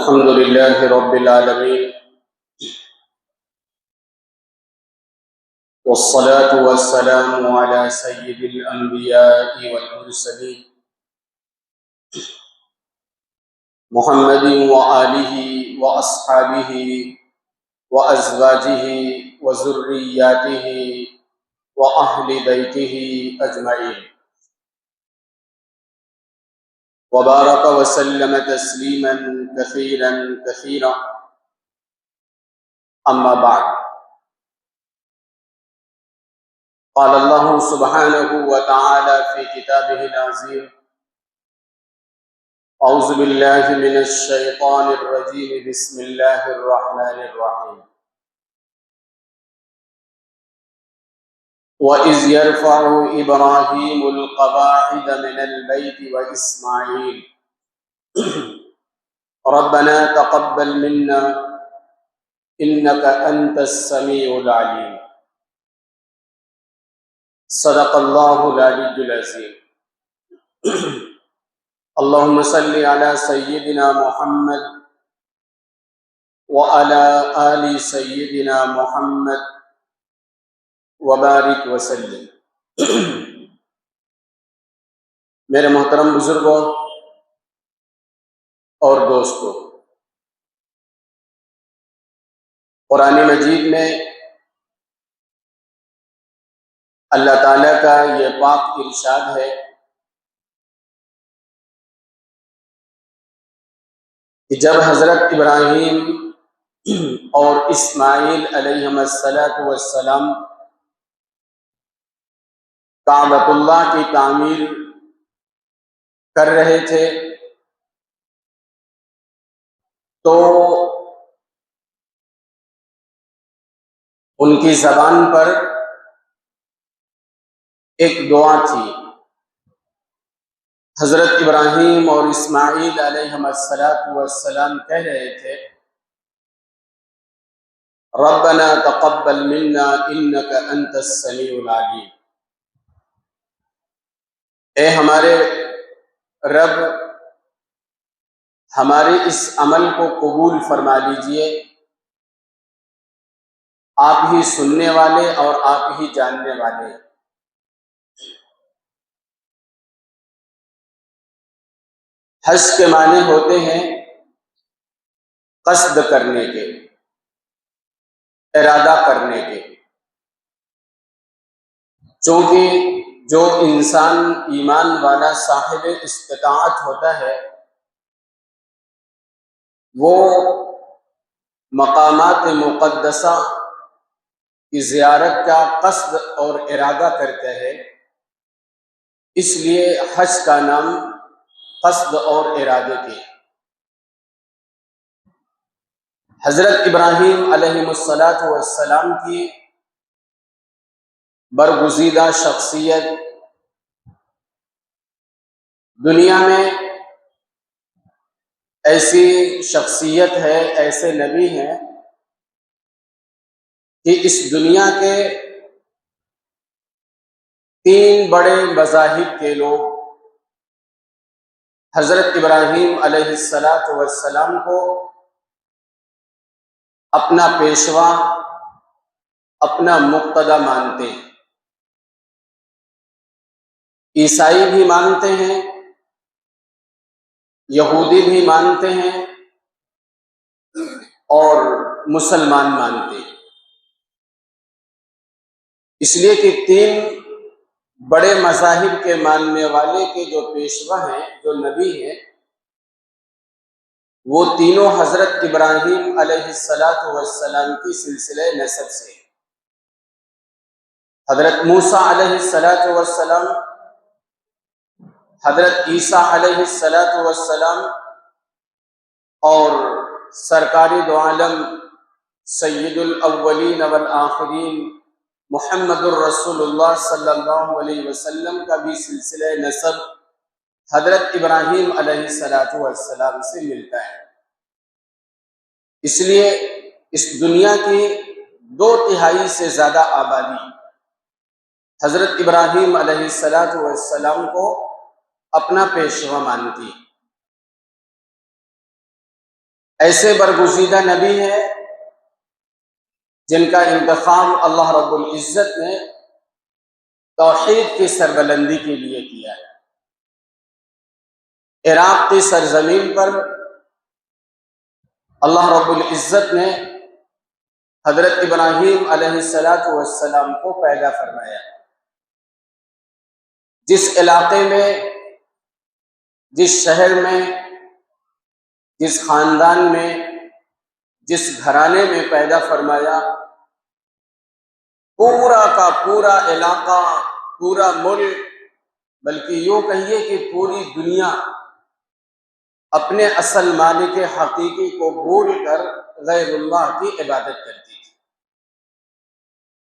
الحمد لله رب العالمين والصلاة والسلام على سيد الأنبياء والمرسلين محمد وآله وأصحابه وأزواجه وذرياته وأهل بيته أجمعين وبارك وسلم تسليما كثيرا كثيرا أما بعد قال الله سبحانه وتعالى في كتابه العظيم أعوذ بالله من الشيطان الرجيم بسم الله الرحمن الرحيم وَإِذْ يَرْفَعُ إِبْرَاهِيمُ الْقَوَاعِدَ مِنَ الْبَيْتِ وَإِسْمَاعِيلُ رَبَّنَا تَقَبَّلْ مِنَّا إِنَّكَ أَنْتَ السَّمِيعُ الْعَلِيمُ صدق الله العلي العظيم اللهم صل على سيدنا محمد وعلى آل سيدنا محمد وبارک وسلم۔ میرے محترم بزرگوں اور دوستوں، قرآن مجید میں اللہ تعالیٰ کا یہ پاک ارشاد ہے کہ جب حضرت ابراہیم اور اسماعیل علیہم السلام کعبۃ اللہ کی تعمیر کر رہے تھے تو ان کی زبان پر ایک دعا تھی۔ حضرت ابراہیم اور اسماعیل علیہم السلام کہہ رہے تھے ربنا تقبل منا انک انت السمیع العلیم، اے ہمارے رب ہمارے اس عمل کو قبول فرما لیجئے، آپ ہی سننے والے اور آپ ہی جاننے والے۔ حج کے معنی ہوتے ہیں قصد کرنے کے، ارادہ کرنے کے، چونکہ جو انسان ایمان والا صاحب استطاعت ہوتا ہے وہ مقامات مقدسہ کی زیارت کا قصد اور ارادہ کرتا ہے، اس لیے حج کا نام قصد اور ارادے کے۔ حضرت ابراہیم علیہ السلام کی برگزیدہ شخصیت دنیا میں ایسی شخصیت ہے، ایسے نبی ہیں کہ اس دنیا کے 3 بڑے مذاہب کے لوگ حضرت ابراہیم علیہ السلام کو اپنا پیشوا، اپنا مقتدی مانتے ہیں۔ عیسائی بھی مانتے ہیں، یہودی بھی مانتے ہیں اور مسلمان مانتے ہیں، اس لیے کہ 3 بڑے مذاہب کے ماننے والے کے جو پیشوا ہیں، جو نبی ہیں، وہ تینوں حضرت ابراہیم علیہ السلام کی سلسلہ نسب سے، حضرت موسیٰ علیہ السلام، حضرت عیسیٰ علیہ السلام اور سرکار دو عالم سید الاولین والآخرین محمد الرسول اللہ صلی اللہ علیہ وسلم کا بھی سلسلہ نسب حضرت ابراہیم علیہ السلام سے ملتا ہے۔ اس لیے اس دنیا کی 2/3 سے زیادہ آبادی حضرت ابراہیم علیہ السلام کو اپنا پیشوا مانتی۔ ایسے برگزیدہ نبی ہیں جن کا انتخاب اللہ رب العزت نے توحید کی سربلندی کے لیے کیا ہے۔ عراق کی سرزمین پر اللہ رب العزت نے حضرت ابراہیم علیہ السلام کو پیدا فرمایا۔ جس علاقے میں، جس شہر میں، جس خاندان میں، جس گھرانے میں پیدا فرمایا، پورا کا پورا علاقہ، پورا ملک، بلکہ یوں کہیے کہ پوری دنیا اپنے اصل مالک حقیقی کو بھول کر غیر اللہ کی عبادت کرتی تھی۔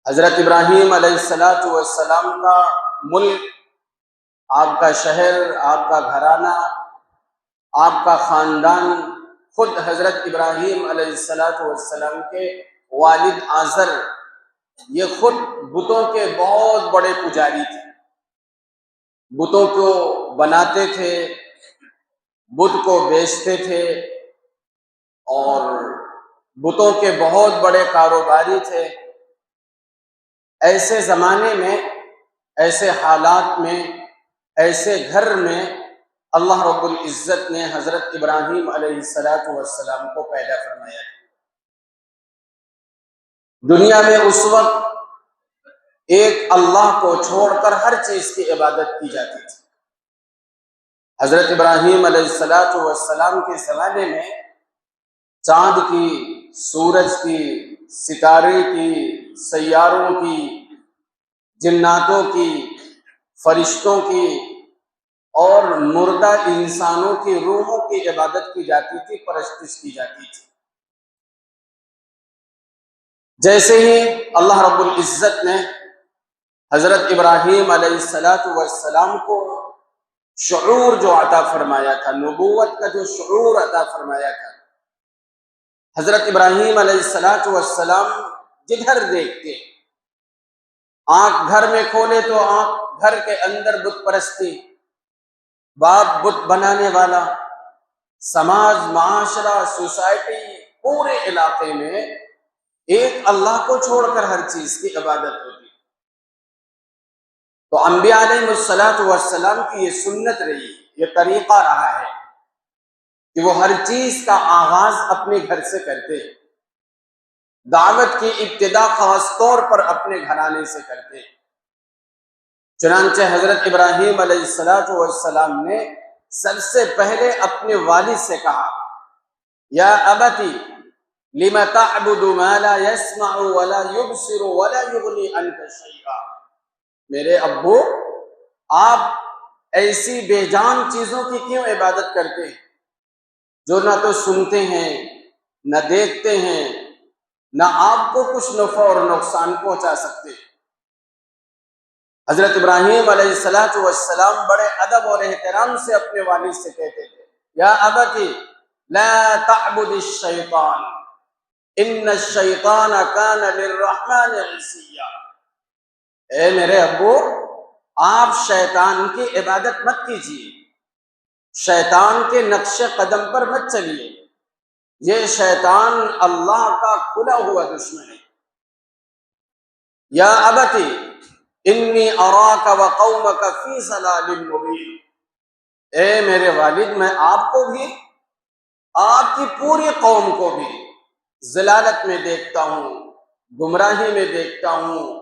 حضرت ابراہیم علیہ السلام کا ملک، آپ کا شہر، آپ کا گھرانہ، آپ کا خاندان، خود حضرت ابراہیم علیہ السلام کے والد آزر، یہ خود بتوں کے بہت بڑے پجاری تھے۔ بتوں کو بناتے تھے، بت کو بیچتے تھے، اور بتوں کے بہت بڑے کاروباری تھے۔ ایسے زمانے میں، ایسے حالات میں، ایسے گھر میں اللہ رب العزت نے حضرت ابراہیم علیہ السلام کو پیدا فرمایا۔ دنیا میں اس وقت ایک اللہ کو چھوڑ کر ہر چیز کی عبادت کی جاتی تھی۔ حضرت ابراہیم علیہ السلام کے زمانے میں چاند کی، سورج کی، ستارے کی، سیاروں کی، جناتوں کی، فرشتوں کی اور مردہ انسانوں کی روحوں کی عبادت کی جاتی تھی، پرستش کی جاتی تھی۔ جیسے ہی اللہ رب العزت نے حضرت ابراہیم علیہ السلام کو شعور جو عطا فرمایا تھا، نبوت کا جو شعور عطا فرمایا تھا، حضرت ابراہیم علیہ السلام جدھر دیکھتے، آنکھ گھر میں کھولے تو آنکھ گھر کے اندر بت پرستی، باپ بت بنانے والا، سماج، معاشرہ، سوسائٹی، پورے علاقے میں ایک اللہ کو چھوڑ کر ہر چیز کی عبادت ہوتی۔ تو انبیاء علیہ السلام کی یہ سنت رہی، یہ طریقہ رہا ہے کہ وہ ہر چیز کا آغاز اپنے گھر سے کرتے ہیں، دعوت کی ابتدا خاص طور پر اپنے گھرانے سے کرتے ہیں۔ چنانچہ حضرت ابراہیم علیہ السلام نے سب سے پہلے اپنے والد سے کہا، یا ابتی لم تعبد ما لا يسمع ولا يبصر ولا يغني عنك شيئا، میرے ابو، آپ ایسی بے جان چیزوں کی کیوں عبادت کرتے ہیں جو نہ تو سنتے ہیں، نہ دیکھتے ہیں، نہ آپ کو کچھ نفع اور نقصان پہنچا سکتے ہیں۔ حضرت ابراہیم علیہ السلام بڑے ادب اور احترام سے اپنے والد سے کہتے تھے، یا ابتی لا تعبد الشیطان ان الشیطان کان للرحمن عصیا، اے میرے ابو، آپ شیطان کی عبادت مت کیجیے، شیطان کے نقش قدم پر مت چلیے، یہ شیطان اللہ کا کھلا ہوا دشمن ہے۔ یا ابتی انی اراک وقومک فی ضلال مبین، اے میرے والد، میں آپ کو بھی، آپ کی پوری قوم کو بھی ضلالت میں دیکھتا ہوں، گمراہی میں دیکھتا ہوں،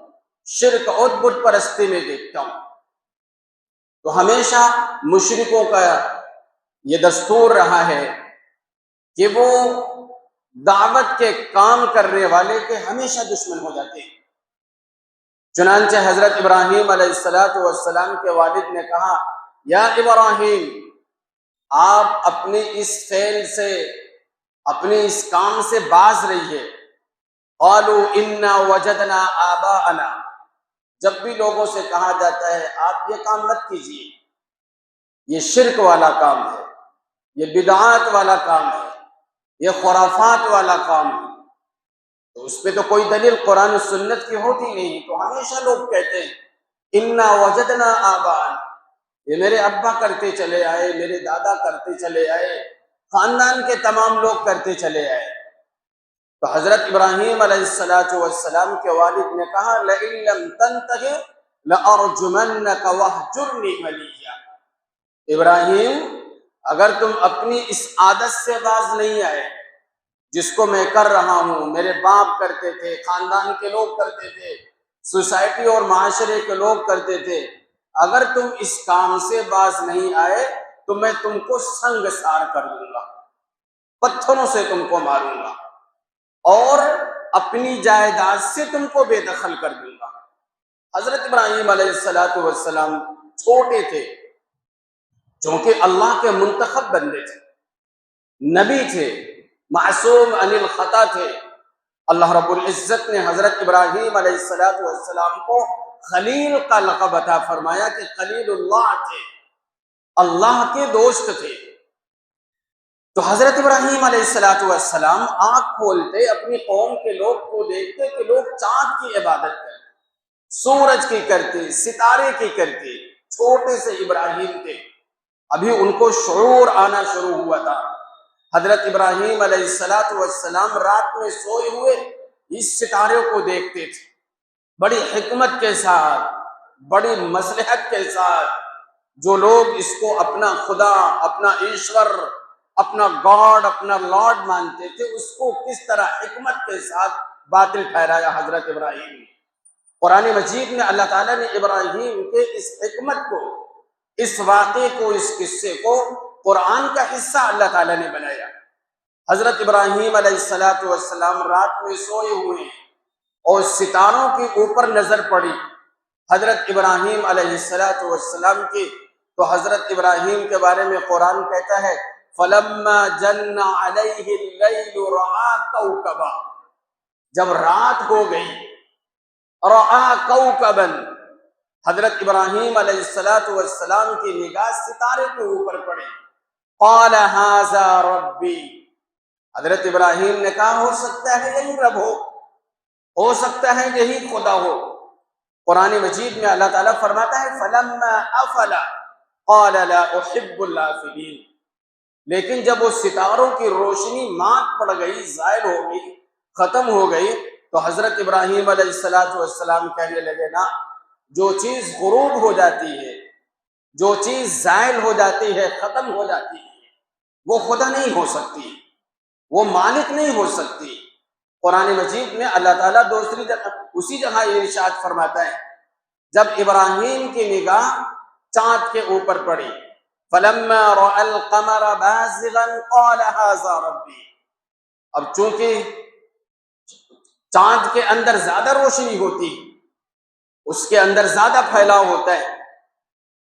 شرک اور بت پرستی میں دیکھتا ہوں۔ تو ہمیشہ مشرکوں کا یہ دستور رہا ہے کہ وہ دعوت کے کام کرنے والے کے ہمیشہ دشمن ہو جاتے ہیں۔ چنانچہ حضرت ابراہیم علیہ السلام کے والد نے کہا، یا ابراہیم، آپ اپنے اس فعل سے، اپنے اس کام سے باز رہیے۔ قالوا انا وجدنا آباءنا، جب بھی لوگوں سے کہا جاتا ہے آپ یہ کام مت کیجیے، یہ شرک والا کام ہے، یہ بدعات والا کام ہے، یہ خرافات والا کام ہے، تو اس پہ تو کوئی دلیل قرآن و سنت کی ہوتی نہیں، تو ہمیشہ لوگ کہتے ہیں انا وجدنا آباءنا، یہ میرے ابا کرتے چلے آئے، میرے دادا کرتے چلے آئے، خاندان کے تمام لوگ کرتے چلے آئے۔ تو حضرت ابراہیم علیہ السلام کے والد نے کہا لئن لم تنتهِ لأرجمنك واهجرني مليا، ابراہیم اگر تم اپنی اس عادت سے باز نہیں آئے جس کو میں کر رہا ہوں، میرے باپ کرتے تھے، خاندان کے لوگ کرتے تھے، سوسائٹی اور معاشرے کے لوگ کرتے تھے، اگر تم اس کام سے باز نہیں آئے تو میں تم کو سنگسار کر دوں گا، پتھروں سے تم کو ماروں گا اور اپنی جائیداد سے تم کو بے دخل کر دوں گا۔ حضرت ابراہیم علیہ السلام چھوٹے تھے، چونکہ اللہ کے منتخب بندے تھے، نبی تھے، معصوم عن الخطا تھے۔ اللہ رب العزت نے حضرت ابراہیم علیہ السلام کو خلیل کا لقب عطا فرمایا کہ خلیل اللہ تھے، اللہ کے دوست تھے۔ تو حضرت ابراہیم علیہ السلام آنکھ کھولتے اپنی قوم کے لوگ کو دیکھتے کہ لوگ چاند کی عبادت کرتے، سورج کی کرتے، ستارے کی کرتے، چھوٹے سے ابراہیم تھے، ابھی ان کو شعور آنا شروع ہوا تھا۔ حضرت ابراہیم علیہ السلام رات میں سوئے ہوئے اس ستارے کو دیکھتے تھے، بڑی حکمت کے ساتھ، بڑی مصلحت کے ساتھ۔ جو لوگ اس کو اپنا خدا، اپنا ایشور، اپنا گاڈ، اپنا لارڈ مانتے تھے، اس کو کس طرح حکمت کے ساتھ باطل ٹھہرایا حضرت ابراہیم نے۔ قرآن مجید میں اللہ تعالیٰ نے ابراہیم کے اس حکمت کو، اس واقعے کو، اس قصے کو قرآن کا حصہ اللہ تعالیٰ نے بنایا۔ حضرت ابراہیم علیہ السلام رات میں سوئے ہوئے ہیں اور ستاروں کے اوپر نظر پڑی حضرت ابراہیم علیہ السلام کی، تو حضرت ابراہیم کے بارے میں قرآن کہتا ہے فَلَمَّا جَنَّ عَلَيْهِ اللَّيْلُ رَأَىٰ كَوْكَبًا، جب رات ہو گئی، رَأَىٰ كَوْكَبًا، حضرت ابراہیم علیہ السلام کی نگاہ ستارے کے اوپر پڑی، قَالَ هَٰذَا رَبِّي، حضرت ابراہیم نے کہا ہو سکتا ہے یہی رب ہو سکتا ہے یہی خدا ہو۔ قرآن مجید میں اللہ تعالیٰ فرماتا ہے فَلَمَّا أَفَلَ قَالَ لَا أُحِبُّ الْآفِلِينَ، لیکن جب وہ ستاروں کی روشنی مات پڑ گئی، زائل ہو گئی، ختم ہو گئی، تو حضرت ابراہیم علیہ السلام کہنے لگے نا، جو چیز غروب ہو جاتی ہے، جو چیز زائل ہو جاتی ہے، ختم ہو جاتی ہے، وہ خدا نہیں ہو سکتی، وہ مالک نہیں ہو سکتی۔ قرآن مجید میں اللہ تعالیٰ دوسری جگہ اسی جگہ یہ ارشاد فرماتا ہے جب ابراہیم کی نگاہ چاند کے اوپر پڑی فَلَمَّا رَأَى الْقَمَرَ بَازِغًا قَالَ هَٰذَا رَبِّي، اب چونکہ چاند کے اندر زیادہ روشنی ہوتی، اس کے اندر زیادہ پھیلاؤ ہوتا ہے،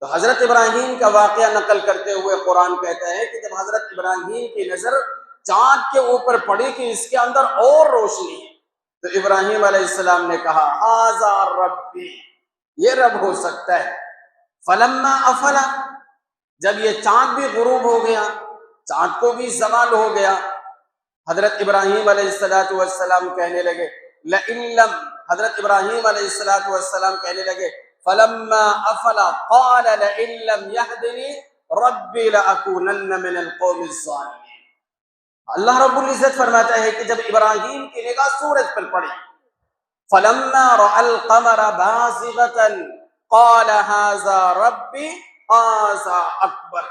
تو حضرت ابراہیم کا واقعہ نقل کرتے ہوئے قرآن کہتا ہے کہ جب حضرت ابراہیم کی نظر چاند کے اوپر پڑی کہ اس کے اندر اور روشنی ہے، تو ابراہیم علیہ السلام نے کہا ہاذا ربی، یہ رب ہو سکتا ہے۔ فلما افلا، جب یہ چاند بھی غروب ہو گیا، چاند کو بھی زوال ہو گیا، حضرت ابراہیم علیہ السلام کہنے لگے لئن لم، حضرت ابراہیم علیہ السلام کہنے لگے فلما افلا قال لئن لم يهدني ربي لأكونن من القوم الظالمين۔ اللہ رب العزت فرماتا ہے کہ جب ابراہیم کی نگاہ سورج پر پڑی فلما رأى القمر بازغة قال هذا ربي هذا اکبر،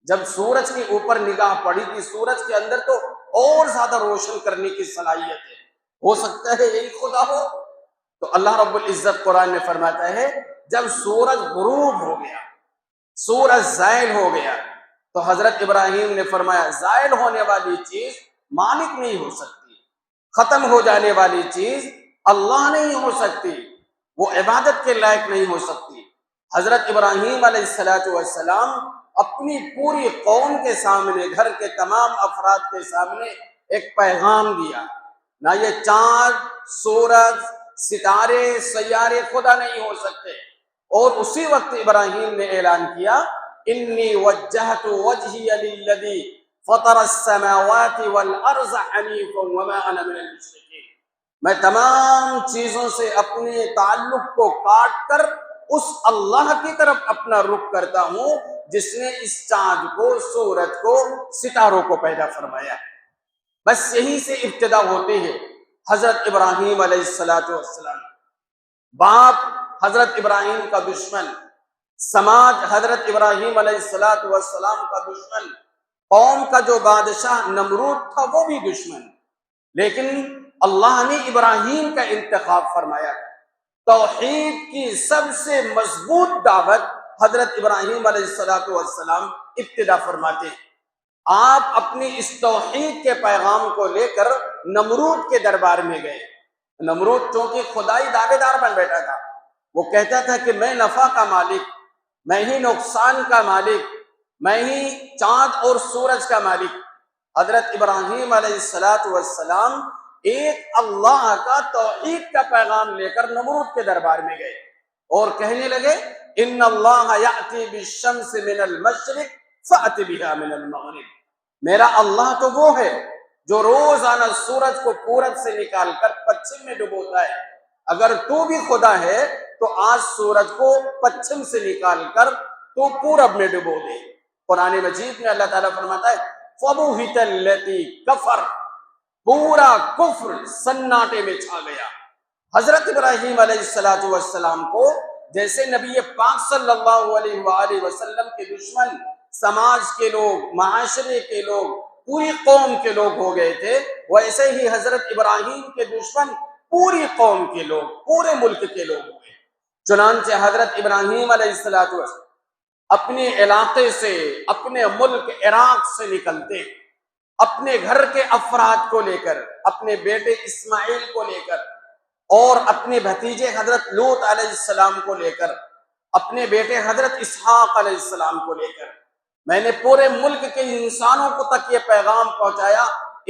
جب سورج کے اوپر نگاہ پڑی کہ سورج کے اندر تو اور زیادہ روشن کرنے کی صلاحیت ہے، ہو سکتا ہے یہی خدا ہو، تو اللہ رب العزت قرآن میں فرماتا ہے جب سورج غروب ہو گیا، سورج زائل ہو گیا، تو حضرت ابراہیم نے فرمایا زائل ہونے والی چیز مالک نہیں ہو سکتی، ختم ہو جانے والی چیز اللہ نہیں ہو سکتی، وہ عبادت کے لائق نہیں ہو سکتی۔ حضرت ابراہیم علیہ السلام اپنی پوری قوم کے سامنے، گھر کے تمام افراد کے سامنے ایک پیغام دیا، نہ یہ چاند، سورج، ستارے، سیارے خدا نہیں ہو سکتے، اور اسی وقت ابراہیم نے اعلان کیا انی وجہت وجہی للذی فطر السماوات والارض حنیفا وما انا من المشرکین، میں تمام چیزوں سے اپنے تعلق کو کاٹ کر اس اللہ کی طرف اپنا رخ کرتا ہوں جس نے اس چاند کو، سورج کو، ستاروں کو پیدا فرمایا۔ بس یہی سے ابتدا ہوتی ہے حضرت ابراہیم علیہ السلام۔ باپ حضرت ابراہیم کا دشمن، سماج حضرت ابراہیم علیہ السلام کا دشمن، قوم کا جو بادشاہ نمرود تھا وہ بھی دشمن، لیکن اللہ نے ابراہیم کا انتخاب فرمایا۔ توحید کی سب سے مضبوط دعوت حضرت ابراہیم علیہ السلام ابتدا فرماتے ہیں۔ آپ اپنی اس توحید کے پیغام کو لے کر نمرود کے دربار میں گئے۔ نمرود چونکہ خدائی دعوے دار بن بیٹھا تھا، وہ کہتا تھا کہ میں نفع کا مالک، میں ہی نقصان کا مالک، میں ہی چاند اور سورج کا مالک۔ حضرت ابراہیم علیہ السلام ایک اللہ کا توحید کا پیغام لے کر نمرود کے دربار میں گئے اور کہنے لگے ان اللہ یأتی بالشمس من المشرق فأت بها من المغرب، میرا اللہ تو وہ ہے جو روزانہ سورج کو پورب سے نکال کر پچھم میں ڈبوتا ہے، اگر تو بھی خدا ہے تو آج سورج کو پچھم سے نکال کر تو پورب میں ڈبو دے۔ قرآن مجید میں اللہ تعالیٰ فرماتا ہے فَبُهِتَ الَّذِي كَفَرَ، پورا کفر سناٹے میں چھا گیا۔ حضرت ابراہیم علیہ السلام کو جیسے نبی پاک صلی اللہ علیہ وآلہ وسلم کے دشمن سماج کے لوگ، معاشرے کے لوگ، پوری قوم کے لوگ ہو گئے تھے، ویسے ہی حضرت ابراہیم کے دشمن پوری قوم کے لوگ، پورے ملک کے لوگ ہوئے۔ چنانچہ حضرت ابراہیم علیہ السلام اپنے علاقے سے، اپنے ملک عراق سے نکلتے، اپنے گھر کے افراد کو لے کر، اپنے بیٹے اسماعیل کو لے کر اور اپنے بھتیجے حضرت لوط علیہ السلام کو لے کر، اپنے بیٹے حضرت اسحاق علیہ السلام کو لے کر، میں نے پورے ملک کے انسانوں کو تک یہ پیغام پہنچایا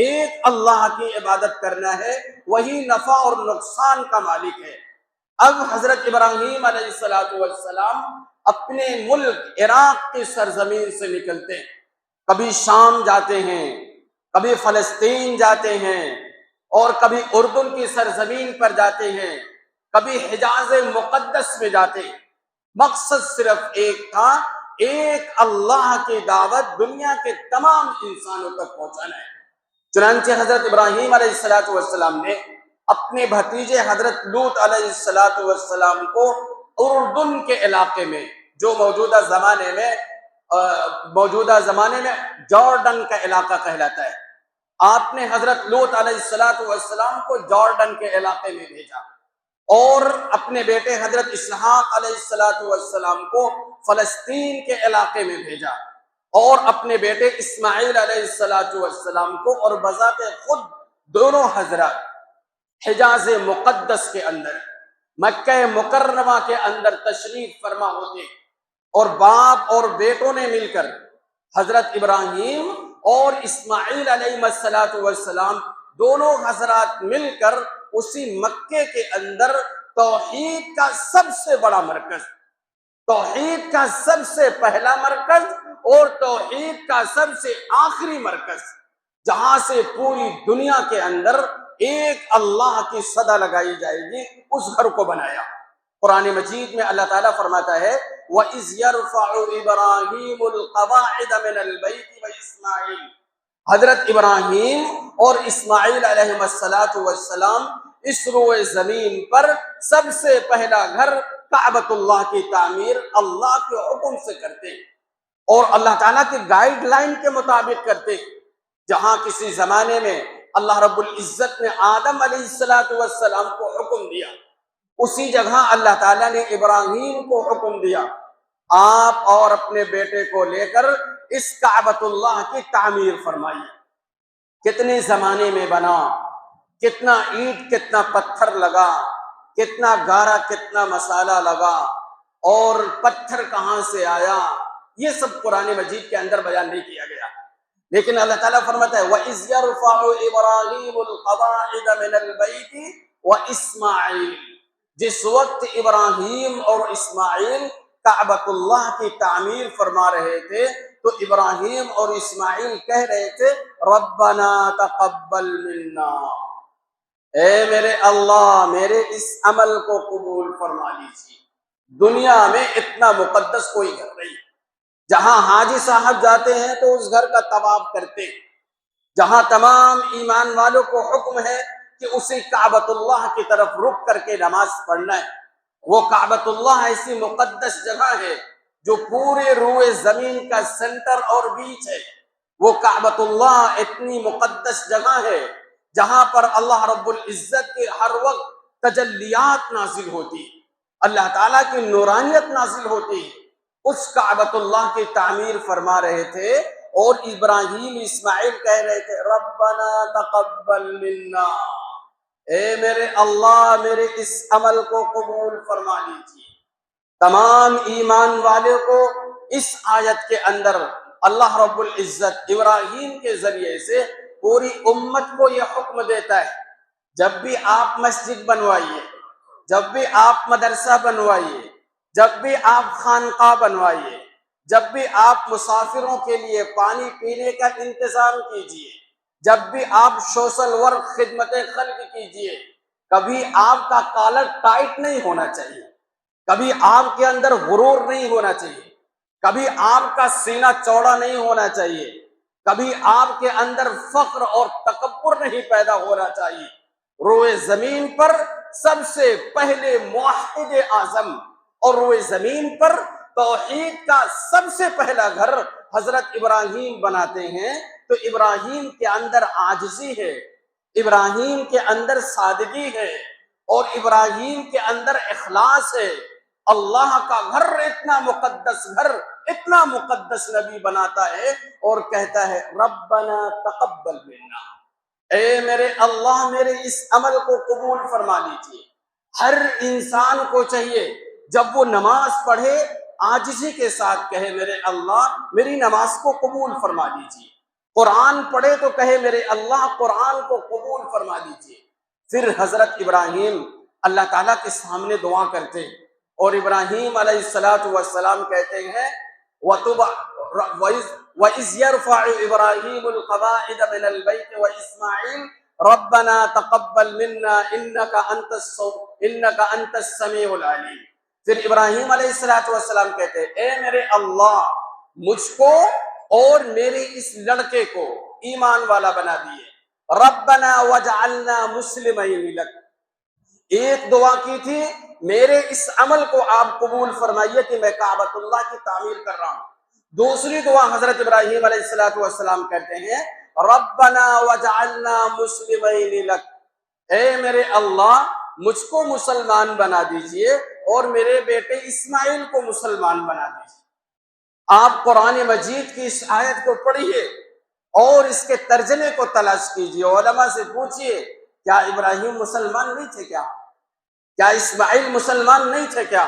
ایک اللہ کی عبادت کرنا ہے، وہی نفع اور نقصان کا مالک ہے۔ اب حضرت ابراہیم علیہ السلام اپنے ملک عراق کی سرزمین سے نکلتے ہیں، کبھی شام جاتے ہیں، کبھی فلسطین جاتے ہیں، اور کبھی اردن کی سرزمین پر جاتے ہیں، کبھی حجاز مقدس میں جاتے ہیں۔ مقصد صرف ایک تھا، ایک اللہ کی دعوت دنیا کے تمام انسانوں تک پہنچانا ہے۔ چنانچہ حضرت ابراہیم علیہ السلام نے اپنے بھتیجے حضرت لوط علیہ السلام کو اردن کے علاقے میں، جو موجودہ زمانے میں جارڈن کا علاقہ کہلاتا ہے، آپ نے حضرت لوط علیہ السلام کو جارڈن کے علاقے میں بھیجا اور اپنے بیٹے حضرت اسحاق علیہ السلام کو فلسطین کے علاقے میں بھیجا اور اپنے بیٹے اسماعیل علیہ السلام کو اور بذات خود دونوں حضرات حجاز مقدس کے اندر، مکہ مکرمہ کے اندر تشریف فرما ہوتے، اور باپ اور بیٹوں نے مل کر حضرت ابراہیم اور اسماعیل علیہ السلام دونوں حضرات مل کر اسی مکے کے اندر توحید کا سب سے بڑا مرکز، توحید کا سب سے پہلا مرکز اور توحید کا سب سے آخری مرکز، جہاں سے پوری دنیا کے اندر ایک اللہ کی صدا لگائی جائے گی، اس گھر کو بنایا۔ قرآن مجید میں اللہ تعالیٰ فرماتا ہے وَإِذْ يَرْفَعُ إِبْرَاهِيمُ الْقَوَاعِدَ مِنَ الْبَيْتِ وَإِسْمَاعِيلُ، حضرت ابراہیم اور اسماعیل علیہ السلام اس روئے زمین پر سب سے پہلا گھر کعبۃ اللہ کی تعمیر اللہ کے حکم سے کرتے ہیں اور اللہ تعالیٰ کی گائیڈ لائن کے مطابق کرتے ہیں۔ جہاں کسی زمانے میں اللہ رب العزت نے آدم علیہ السلام کو حکم دیا، اسی جگہ اللہ تعالیٰ نے ابراہیم کو حکم دیا آپ اور اپنے بیٹے کو لے کر اس کعبۃ اللہ کی تعمیر فرمائیے۔ کتنے زمانے میں بنا، کتنا اینٹ کتنا پتھر لگا، کتنا گارا کتنا مسالہ لگا، اور پتھر کہاں سے آیا، یہ سب قرآن مجید کے اندر بیان نہیں کیا گیا، لیکن اللہ تعالیٰ فرماتا ہے وَإِذْ يَرْفَعُ إِبْرَاهِيمُ الْقَوَاعِدَ مِنَ الْبَيْتِ وَإِسْمَاعِيلُ، جس وقت ابراہیم اور اسماعیل کعبۃ اللہ کی تعمیر فرما رہے تھے تو ابراہیم اور اسماعیل کہہ رہے تھے ربنا تقبل منا، اے میرے اللہ میرے اس عمل کو قبول فرما لیجیے۔ دنیا میں اتنا مقدس کوئی گھر نہیں۔ جہاں حاجی صاحب جاتے ہیں تو اس گھر کا طواف کرتے ہیں، جہاں تمام ایمان والوں کو حکم ہے کہ اسی کعبۃ اللہ کی طرف رک کر کے نماز پڑھنا ہے۔ وہ کعبۃ اللہ ایسی مقدس جگہ ہے جو پورے روئے زمین کا سینٹر اور بیچ ہے۔ وہ کعبۃ اللہ اتنی مقدس جگہ ہے جہاں پر اللہ رب العزت کے ہر وقت تجلیات نازل ہوتی ہے، اللہ تعالیٰ کی نورانیت نازل ہوتی ہے۔ اس کعبۃ اللہ کی تعمیر فرما رہے تھے اور ابراہیم اسماعیل کہہ رہے تھے ربنا تقبل منا، اے میرے اللہ میرے اس عمل کو قبول فرما لیجیے۔ تمام ایمان والے کو اس آیت کے اندر اللہ رب العزت ابراہیم کے ذریعے سے پوری امت کو یہ حکم دیتا ہے، جب بھی آپ مسجد بنوائیے، جب بھی آپ مدرسہ بنوائیے، جب بھی آپ خانقاہ بنوائیے، جب بھی آپ مسافروں کے لیے پانی پینے کا انتظام کیجیے، جب بھی آپ سوشل ورک خدمت خلق کیجیے، کبھی آپ کا کالر ٹائٹ نہیں ہونا چاہیے، کبھی آپ کے اندر غرور نہیں ہونا چاہیے، کبھی آپ کا سینہ چوڑا نہیں ہونا چاہیے، کبھی آپ کے اندر فخر اور تکبر نہیں پیدا ہونا چاہیے۔ روئے زمین پر سب سے پہلے موحد اعظم اور روئے زمین پر توحید کا سب سے پہلا گھر حضرت ابراہیم بناتے ہیں، تو ابراہیم کے اندر عاجزی ہے، ابراہیم کے اندر سادگی ہے، اور ابراہیم کے اندر اخلاص ہے۔ اللہ کا گھر اتنا مقدس گھر، اتنا مقدس نبی بناتا ہے اور کہتا ہے ربنا تقبل منا، اے میرے اللہ میرے اس عمل کو قبول فرما لیجیے۔ ہر انسان کو چاہیے جب وہ نماز پڑھے عاجزی کے ساتھ کہے میرے اللہ میری نماز کو قبول فرما لیجیے، قرآن پڑھے تو کہے میرے اللہ قرآن کو قبول فرما لیجیے۔ پھر حضرت ابراہیم اللہ تعالیٰ کے سامنے دعا کرتے ہیں اور ابراہیم علیہ السلام کہتے ہیں وَإِذْ يَرْفَعُ إِبْرَاهِيمُ الْقَوَاعِدَ مِنَ الْبَيْتِ وَإِسْمَاعِيلُ رَبَّنَا تَقَبَّلْ مِنَّا إِنَّكَ أَنْتَ السَّمِيعُ الْعَلِيمُ۔ پھر ابراہیم علیہ السلام کہتے ہیں اے میرے اللہ مجھ کو اور میرے اس لڑکے کو ایمان والا بنا دیے، ربنا وجعلنا مسلمین لک۔ ایک دعا کی تھی میرے اس عمل کو آپ قبول فرمائیے کہ میں کعبۃ اللہ کی تعمیر کر رہا ہوں۔ دوسری دعا حضرت ابراہیم علیہ السلام کہتے ہیں ربنا وجعلنا مسلمین لک، اے میرے اللہ مجھ کو مسلمان بنا دیجئے اور میرے بیٹے اسماعیل کو مسلمان بنا دیجئے۔ آپ قرآن مجید کی اس آیت کو پڑھیے اور اس کے ترجمے کو تلاش کیجئے، علماء سے پوچھئے کیا ابراہیم مسلمان نہیں تھے کیا اسماعیل مسلمان نہیں تھے کیا؟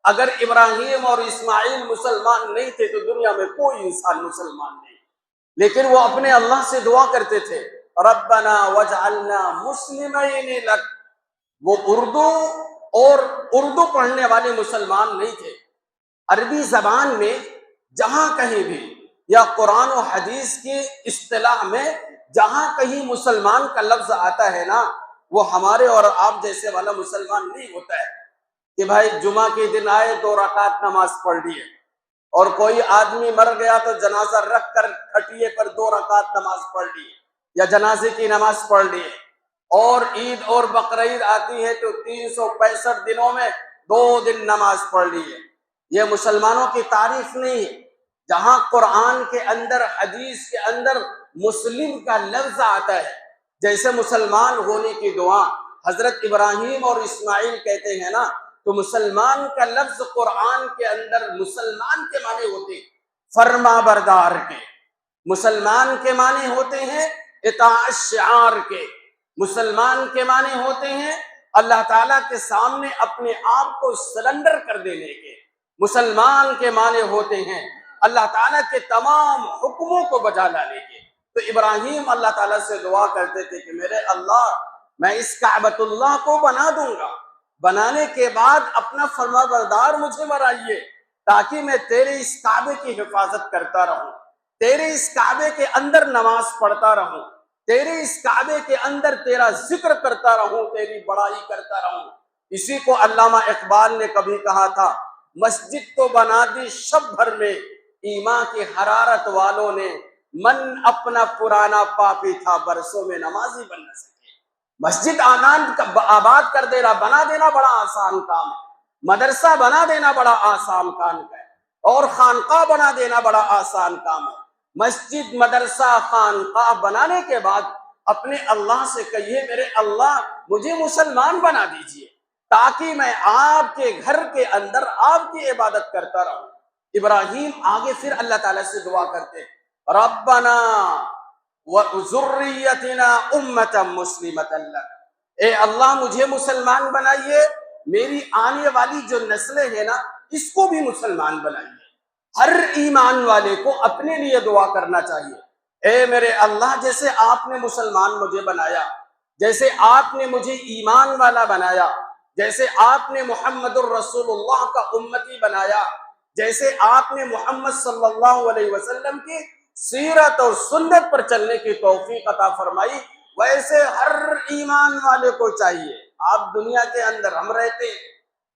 اگر ابراہیم اور اسماعیل مسلمان نہیں تھے تو دنیا میں کوئی انسان مسلمان نہیں، لیکن وہ اپنے اللہ سے دعا کرتے تھے ربنا وجعلنا مسلمین لک۔ وہ اردو پڑھنے والے مسلمان نہیں تھے۔ عربی زبان میں جہاں کہیں بھی یا قرآن و حدیث کی اصطلاح میں جہاں کہیں مسلمان کا لفظ آتا ہے نا، وہ ہمارے اور آپ جیسے والا مسلمان نہیں ہوتا ہے کہ بھائی جمعہ کے دن آئے 2 رکعت نماز پڑھ لیے، اور کوئی آدمی مر گیا تو جنازہ رکھ کر کھٹیے پر 2 رکعت نماز پڑھ لیے یا جنازے کی نماز پڑھ لیے، اور عید اور بقرعید آتی ہے تو 365 دنوں میں 2 دن نماز پڑھ لیے۔ یہ مسلمانوں کی تعریف نہیں ہے۔ جہاں قرآن کے اندر حدیث کے اندر مسلم کا لفظ آتا ہے، جیسے مسلمان ہونے کی دعا حضرت ابراہیم اور اسماعیل کہتے ہیں نا، تو مسلمان کا لفظ قرآن کے اندر مسلمان کے معنی ہوتے ہیں فرما بردار کے، مسلمان کے معنی ہوتے ہیں اطاعت شعار کے، مسلمان کے معنی ہوتے ہیں اللہ تعالیٰ کے سامنے اپنے آپ کو سرنڈر کر دینے کے، مسلمان کے معنی ہوتے ہیں اللہ تعالیٰ کے تمام حکموں کو بجا لانے کے۔ تو ابراہیم اللہ تعالیٰ سے دعا کرتے تھے کہ میرے اللہ میں اس کعبۃ اللہ کو بنا دوں گا، بنانے کے بعد اپنا فرما بردار مجھے بنائیے تاکہ میں تیرے اس کعبے کی حفاظت کرتا رہوں، تیرے اس کعبے کے اندر نماز پڑھتا رہوں، تیرے اس کعبے کے اندر تیرا ذکر کرتا رہوں، تیری بڑائی کرتا رہوں۔ اسی کو علامہ اقبال نے کبھی کہا تھا، مسجد تو بنا دی شب بھر میں، ایمان کی حرارت والوں نے، من اپنا پرانا پاپی تھا برسوں میں نمازی بن نہ سکے۔ مسجد آباد کر دینا، بنا دینا بڑا آسان کام ہے، مدرسہ بنا دینا بڑا آسان کام ہے، اور خانقاہ بنا دینا بڑا آسان کام ہے۔ مسجد، مدرسہ، خانقاہ بنانے کے بعد اپنے اللہ سے کہیے، میرے اللہ مجھے مسلمان بنا دیجئے تاکہ میں آپ کے گھر کے اندر آپ کی عبادت کرتا رہوں۔ ابراہیم آگے پھر اللہ تعالیٰ سے دعا کرتے، ربنا وذریتنا امتا مسلمتا لک، اے اللہ مجھے مسلمان بنائیے، میری آنے والی جو نسلیں ہیں نا اس کو بھی مسلمان بنائیے۔ ہر ایمان والے کو اپنے لیے دعا کرنا چاہیے، اے میرے اللہ جیسے آپ نے مسلمان مجھے بنایا، جیسے آپ نے مجھے ایمان والا بنایا، جیسے آپ نے محمد الرسول اللہ کا امتی بنایا، جیسے آپ نے محمد صلی اللہ علیہ وسلم کی سیرت اور سنت پر چلنے کی توفیق عطا فرمائی، ویسے ہر ایمان والے کو چاہیے۔ آپ دنیا کے اندر ہم رہتے ہیں،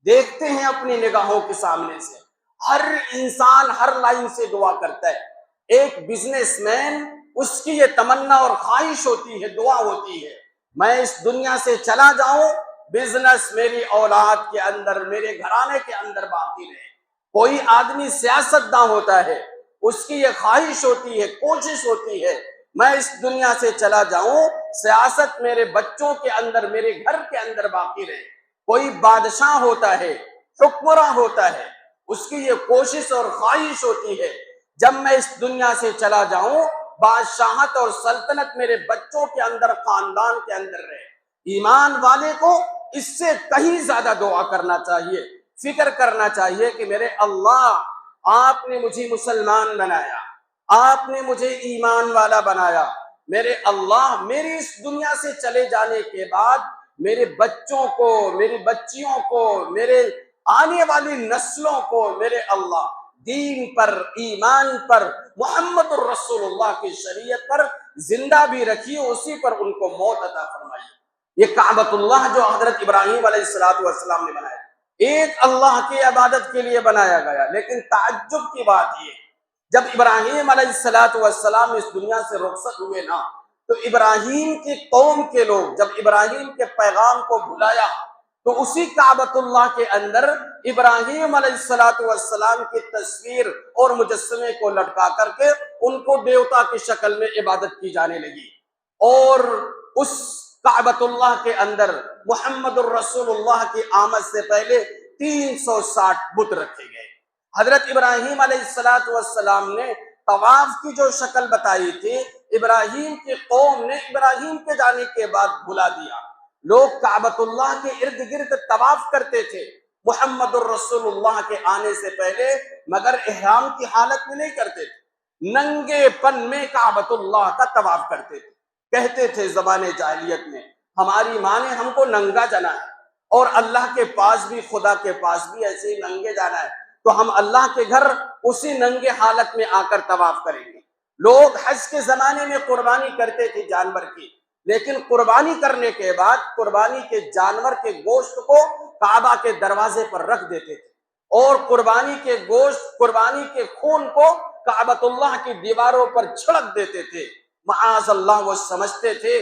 دیکھتے ہیں اپنی نگاہوں کے سامنے سے، ہر انسان ہر لائن سے دعا کرتا ہے۔ ایک بزنس مین، اس کی یہ تمنا اور خواہش ہوتی ہے، دعا ہوتی ہے، میں اس دنیا سے چلا جاؤں، بزنس میری اولاد کے اندر، میرے گھرانے کے اندر باقی رہے۔ کوئی آدمی سیاستداں ہوتا ہے، اس کی یہ خواہش ہوتی ہے، کوشش ہوتی ہے، میں اس دنیا سے چلا جاؤں، سیاست میرے بچوں کے اندر، میرے گھر کے اندر باقی رہے۔ کوئی بادشاہ ہوتا ہے، حکمراں ہوتا ہے، اس کی یہ کوشش اور خواہش ہوتی ہے، جب میں اس دنیا سے چلا جاؤں بادشاہت اور سلطنت میرے بچوں کے اندر، خاندان کے اندر رہے۔ ایمان والے کو اس سے کہیں زیادہ دعا کرنا چاہیے، فکر کرنا چاہیے کہ میرے اللہ آپ نے مجھے مسلمان بنایا، آپ نے مجھے ایمان والا بنایا، میرے اللہ میری اس دنیا سے چلے جانے کے بعد میرے بچوں کو، میری بچیوں کو، میرے آنے والی نسلوں کو میرے اللہ دین پر، ایمان پر، محمد الرسول اللہ کی شریعت پر زندہ بھی رکھیے، اسی پر ان کو موت عطا فرمائیے۔ یہ کعبۃ اللہ جو حضرت ابراہیم علیہ السلام نے بنایا، ایک اللہ کی عبادت کے لیے بنایا گیا، لیکن تعجب کی بات یہ، جب ابراہیم علیہ السلام اس دنیا سے رخصت ہوئے نا، تو ابراہیم کی قوم کے لوگ جب ابراہیم کے پیغام کو بھلایا تو اسی کعبۃ اللہ کے اندر ابراہیم علیہ السلام کی تصویر اور مجسمے کو لٹکا کر کے ان کو دیوتا کی شکل میں عبادت کی جانے لگی، اور اس کعبۃ اللہ کے اندر محمد الرسول اللہ کی آمد سے پہلے 360 بت رکھے گئے۔ حضرت ابراہیم علیہ السلام نے طواف کی جو شکل بتائی تھی، ابراہیم کی قوم نے ابراہیم کے جانے کے بعد بھلا دیا۔ لوگ کعبۃ اللہ کے ارد گرد طواف کرتے تھے محمد الرسول اللہ کے آنے سے پہلے، مگر احرام کی حالت میں نہیں کرتے تھے، ننگے پن میں کعبۃ اللہ کا طواف کرتے تھے۔ کہتے تھے زبان جاہلیت میں، ہماری ماں نے ہم کو ننگا جنا ہے، اور اللہ کے پاس بھی، خدا کے پاس بھی ایسے ہی ننگے جانا ہے، تو ہم اللہ کے گھر اسی ننگے حالت میں آ کر طواف کریں گے۔ لوگ حج کے زمانے میں قربانی کرتے تھے جانور کی، لیکن قربانی کرنے کے بعد قربانی کے جانور کے گوشت کو کعبہ کے دروازے پر رکھ دیتے تھے، اور قربانی کے گوشت، قربانی کے خون کو کعبۃ اللہ کی دیواروں پر چھڑک دیتے تھے۔ معاذ اللہ، وہ سمجھتے تھے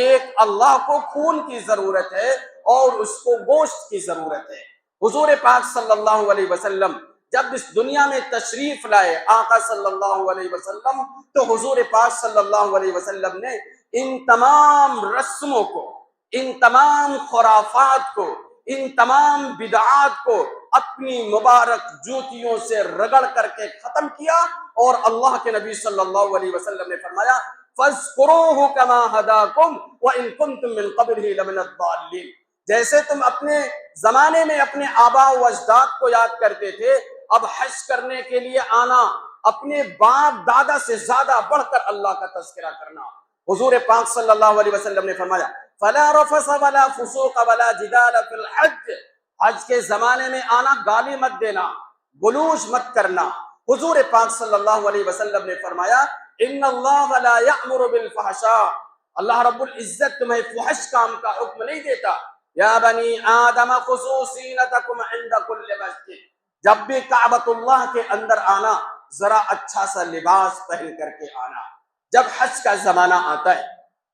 ایک اللہ کو خون کی ضرورت ہے اور اس کو گوشت کی ضرورت ہے۔ حضور پاک صلی اللہ علیہ وسلم جب اس دنیا میں تشریف لائے، آقا صلی اللہ علیہ وسلم، تو حضور پاک صلی اللہ علیہ وسلم نے ان تمام رسموں کو، ان تمام خرافات کو، ان تمام بدعات کو اپنی مبارک جوتیوں سے رگڑ کر کے ختم کیا، اور اللہ کے نبی صلی اللہ علیہ وسلم نے فرمایا فَاذْكُرُوهُ كَمَا هَدَاكُمْ وَإِن كُنتُم مِّن قَبْلِهِ لَمِنَ الضَّالِّينَ۔ جیسے تم اپنے زمانے میں اپنے آباء و اجداد کو یاد کرتے تھے، اب حج کرنے کے لیے آنا، اپنے باپ دادا سے زیادہ بڑھ کر اللہ کا تذکرہ کرنا۔ حضور پاک صلی اللہ علیہ وسلم نے فرمایا فَلَا رَفَثَ وَلَا فُسُوقَ وَلَا جِدَالَ فِي الْحَجِّ، حج کے زمانے میں آنا، گالی مت دینا، گلوچ مت کرنا۔ حضور پاک صلی اللہ علیہ وسلم نے فرمایا ان اللہ لا یأمر بالفحشاء، اللہ رب العزت تمہیں فحش کام کا حکم نہیں دیتا، یا بنی آدم خذوا زینتکم عند کل مسجد، جب بھی کعبۃ اللہ کے اندر آنا ذرا اچھا سا لباس پہن کر کے آنا۔ جب حج کا زمانہ آتا ہے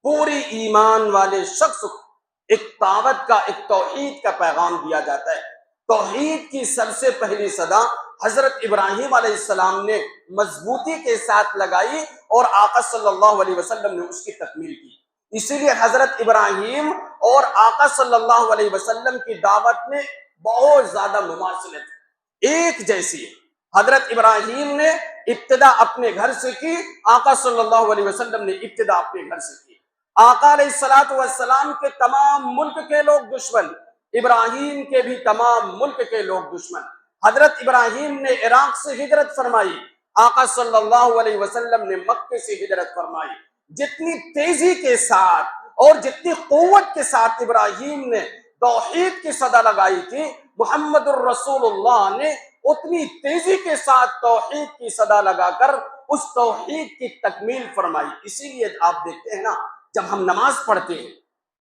پوری ایمان والے شخص کو ایک دعوت کا، ایک توحید کا پیغام دیا جاتا ہے۔ توحید کی سب سے پہلی صدا حضرت ابراہیم علیہ السلام نے مضبوطی کے ساتھ لگائی اور آقا صلی اللہ علیہ وسلم نے اس کی تکمیل کی۔ اسی لیے حضرت ابراہیم اور آقا صلی اللہ علیہ وسلم کی دعوت میں بہت زیادہ مماثلت ہے، ایک جیسی ہے۔ حضرت ابراہیم نے ابتدا اپنے گھر سے کی، آقا صلی اللہ علیہ وسلم نے ابتدا اپنے گھر سے کی۔ آقا علیہ السلام کے تمام ملک کے لوگ دشمن، ابراہیم کے بھی تمام ملک کے لوگ دشمن۔ حضرت ابراہیم نے عراق سے ہجرت فرمائی، آقا صلی اللہ علیہ وسلم نے مکے سے ہجرت فرمائی۔ جتنی تیزی کے ساتھ اور جتنی قوت کے ساتھ ابراہیم نے توحید کی صدا لگائی تھی، محمد الرسول اللہ نے اتنی تیزی کے ساتھ توحید کی صدا لگا کر اس توحید کی تکمیل فرمائی۔ اسی لیے آپ دیکھتے ہیں نا، جب ہم نماز پڑھتے ہیں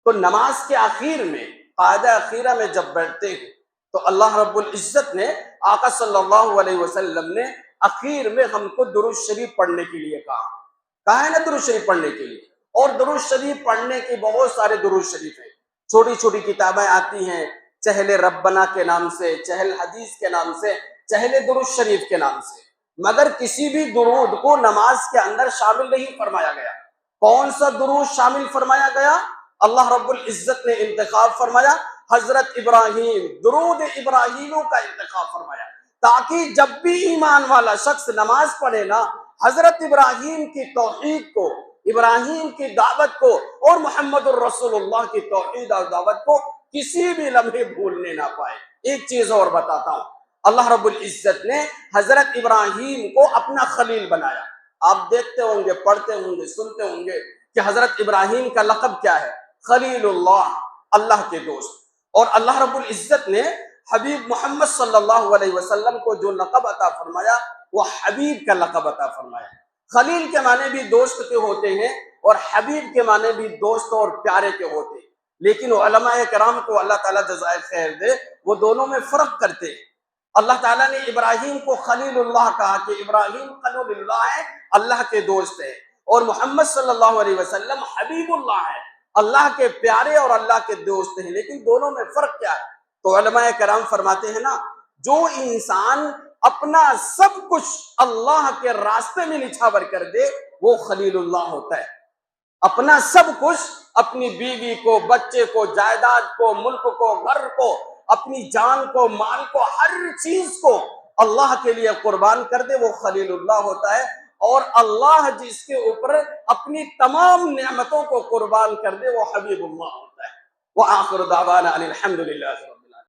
تو نماز کے آخر میں، قاعدہ اخیرہ میں جب بیٹھتے ہیں تو اللہ رب العزت نے، آقا صلی اللہ علیہ وسلم نے اخیر میں ہم کو درود شریف پڑھنے کے لیے کہا ہے نا، درود شریف پڑھنے کے لیے۔ اور درود شریف پڑھنے کے بہت سارے درود شریف ہیں، چھوٹی چھوٹی کتابیں آتی ہیں، چہل ربنا کے نام سے، چہل حدیث کے نام سے، چہل درود شریف کے نام سے، مگر کسی بھی درود کو نماز کے اندر شامل نہیں فرمایا گیا۔ کون سا درود شامل فرمایا گیا؟ اللہ رب العزت نے انتخاب فرمایا حضرت ابراہیم، درود ابراہیموں کا انتخاب فرمایا، تاکہ جب بھی ایمان والا شخص نماز پڑھے نا، حضرت ابراہیم کی توحید کو، ابراہیم کی دعوت کو اور محمد الرسول اللہ کی توحید اور دعوت کو کسی بھی لمحے بھولنے نہ پائے۔ ایک چیز اور بتاتا ہوں، اللہ رب العزت نے حضرت ابراہیم کو اپنا خلیل بنایا۔ آپ دیکھتے ہوں گے، پڑھتے ہوں گے، سنتے ہوں گے کہ حضرت ابراہیم کا لقب کیا ہے؟ خلیل اللہ، اللہ کے دوست۔ اور اللہ رب العزت نے حبیب محمد صلی اللہ علیہ وسلم کو جو لقب عطا فرمایا وہ حبیب کا لقب عطا فرمایا۔ خلیل کے معنی بھی دوست کے ہوتے ہیں اور حبیب کے معنی بھی دوست اور پیارے کے ہوتے ہیں، لیکن علماء کرام کو اللہ تعالیٰ جزائے خیر دے، وہ دونوں میں فرق کرتے ہیں۔ اللہ تعالیٰ نے ابراہیم کو خلیل اللہ کہا کہ ابراہیم خلیل اللہ ہے، اللہ کے دوست ہے، اور محمد صلی اللہ علیہ وسلم حبیب اللہ ہے، اللہ کے پیارے اور اللہ کے دوست ہیں۔ لیکن دونوں میں فرق کیا ہے؟ تو علماء کرام فرماتے ہیں نا، جو انسان اپنا سب کچھ اللہ کے راستے میں نچھاور کر دے وہ خلیل اللہ ہوتا ہے۔ اپنا سب کچھ، اپنی بیوی کو، بچے کو، جائیداد کو، ملک کو، گھر کو، اپنی جان کو، مال کو، ہر چیز کو اللہ کے لیے قربان کر دے وہ خلیل اللہ ہوتا ہے۔ اور اللہ جس کے اوپر اپنی تمام نعمتوں کو قربان کر دے وہ حبیب اللہ ہوتا ہے۔ وآخر دعوانا ان الحمد للہ۔